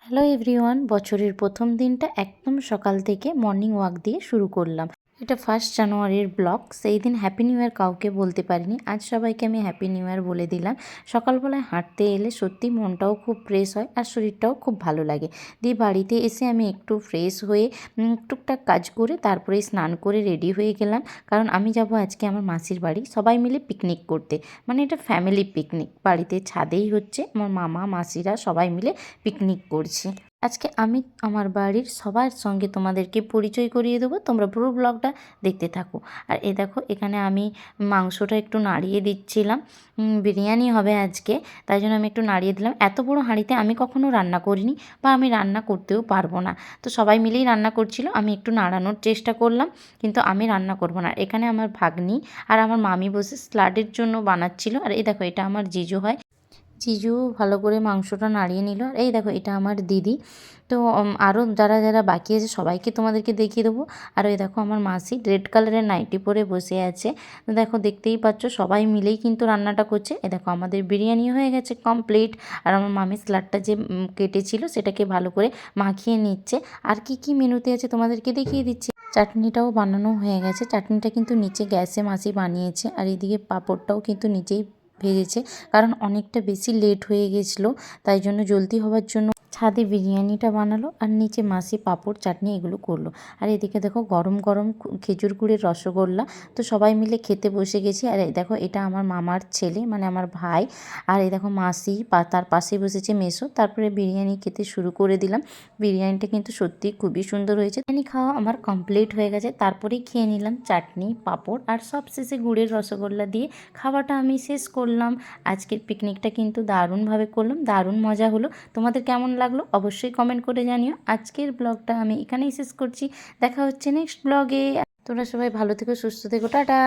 Hello everyone, বছরের প্রথম দিনটা একদম সকাল থেকে মর্নিং ওয়াক দিয়ে শুরু করলাম। এটা 1 জানুয়ারির ব্লগ। সেই দিন হ্যাপি নিউ ইয়ার কাউকে বলতে পারিনি, আজ সবাইকে আমি হ্যাপি নিউ ইয়ার বলে দিলাম। সকালবেলায় হাঁটতে এলে সত্যি মনটাও খুব ফ্রেশ হয় আর শরীরটাও খুব ভালো লাগে। দিয়ে বাড়িতে এসে আমি একটু ফ্রেশ হয়ে টুকটাক কাজ করে তারপরে স্নান করে রেডি হয়ে গেলাম, কারণ আমি যাব আজকে আমার মাসির বাড়ি সবাই মিলে পিকনিক করতে। মানে এটা ফ্যামিলি পিকনিক, বাড়িতে ছাদেই হচ্ছে, আমার মামা মাসিরা সবাই মিলে পিকনিক করছি। আজকে আমি আমার বাড়ির সবার সঙ্গে তোমাদেরকে পরিচয় করিয়ে দেবো, তোমরা পুরো ব্লগটা দেখতে থাকো। আর এ দেখো, এখানে আমি মাংসটা একটু নাড়িয়ে দিচ্ছিলাম। বিরিয়ানি হবে আজকে, তাই জন্য আমি একটু নাড়িয়ে দিলাম। এত বড় হাঁড়িতে আমি কখনো রান্না করিনি, বা আমি রান্না করতেও পারবো না। তো সবাই মিলেই রান্না করছিল, আমি একটু নাড়ানোর চেষ্টা করলাম, কিন্তু আমি রান্না করব না। এখানে আমার ভাগ্নি আর আমার মামি বসে স্যালাডের জন্য বানাচ্ছিল। আর এই দেখো, এটা আমার জিজু হয়। জিজু ভালো করে মাংসটা নাড়িয়ে নিল। আর এই দেখো, এটা আমার দিদি। তো আরও যারা যারা বাকি আছে সবাইকে তোমাদেরকে দেখিয়ে দেবো। আর ওই দেখো, আমার মাসি রেড কালারের নাইটি পরে বসে আছে। তো দেখো, দেখতেই পাচ্ছ সবাই মিলেই কিন্তু রান্নাটা করছে। এ দেখো, আমাদের বিরিয়ানি হয়ে গেছে কমপ্লিট। আর আমার মামি স্যালাডটা যে কেটেছিল সেটাকে ভালো করে মাখিয়ে নিচ্ছে। আর কি কি মেনুতে আছে তোমাদেরকে দেখিয়ে দিচ্ছি। চাটনিটাও বানানো হয়ে গেছে, চাটনিটা কিন্তু নিচে গ্যাসে মাসি বানিয়েছে। আর এদিকে পাঁপড়টাও কিন্তু নিচেই ভেজেছে, কারণ অনেকটা বেশি লেট হয়ে গেছিলো, তাই জন্য জলদি হওয়ার জন্য ছাদে বিরিয়ানিটা বানালো আর নিচে মাসি পাঁপড় চাটনি এগুলো করলো। আর এদিকে দেখো, গরম গরম খেজুর গুড়ের রসগোল্লা। তো সবাই মিলে খেতে বসে গেছি। আর দেখো, এটা আমার মামার ছেলে, মানে আমার ভাই। আর এই দেখো, মাসি তার পাশে বসেছে মেসো। তারপরে বিরিয়ানি খেতে শুরু করে দিলাম। বিরিয়ানিটা কিন্তু সত্যি খুবই সুন্দর হয়েছে। বিরিয়ানি খাওয়া আমার কমপ্লিট হয়ে গেছে, তারপরেই খেয়ে নিলাম চাটনি, পাঁপড় আর সব শেষে গুড়ের রসগোল্লা দিয়ে খাওয়াটা আমি শেষ করলাম। আজকের পিকনিকটা কিন্তু দারুণভাবে করলাম, দারুণ মজা হলো। তোমাদের কেমন লাগলো অবশ্যই কমেন্ট করে জানিও। আজকের ব্লগটা আমি এখানেই শেষ করছি, দেখা হচ্ছে নেক্সট ব্লগে। তোমরা সবাই ভালো থেকো, সুস্থ থেকো, টাটা।